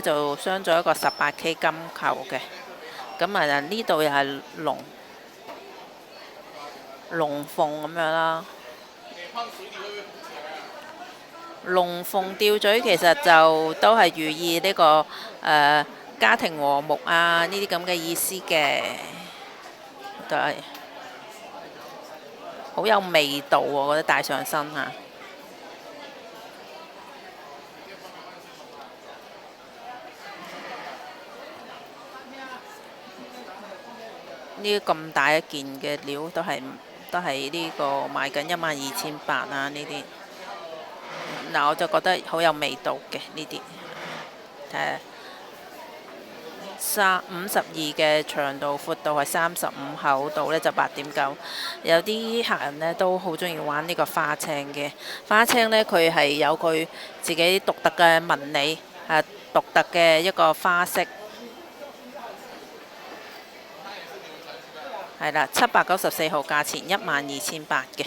就鑲咗一個18K 金球嘅。咁啊，呢度又係龍鳳咁樣啦。龍鳳吊墜其實就都係寓意呢個家庭和睦啊，呢啲咁嘅意思嘅，都係好有味道喎，我覺得戴上身嚇。呢咁大一件嘅料都係呢個賣緊12800啊！呢啲嗱我就覺得好有味道嘅呢啲，52嘅長度，闊度係35，厚度呢就8.9。有啲客人呢都好中意玩呢個花青嘅，花青呢，佢係有佢自己獨特嘅紋理，獨特嘅一個花色。係啦，794號價錢12800嘅。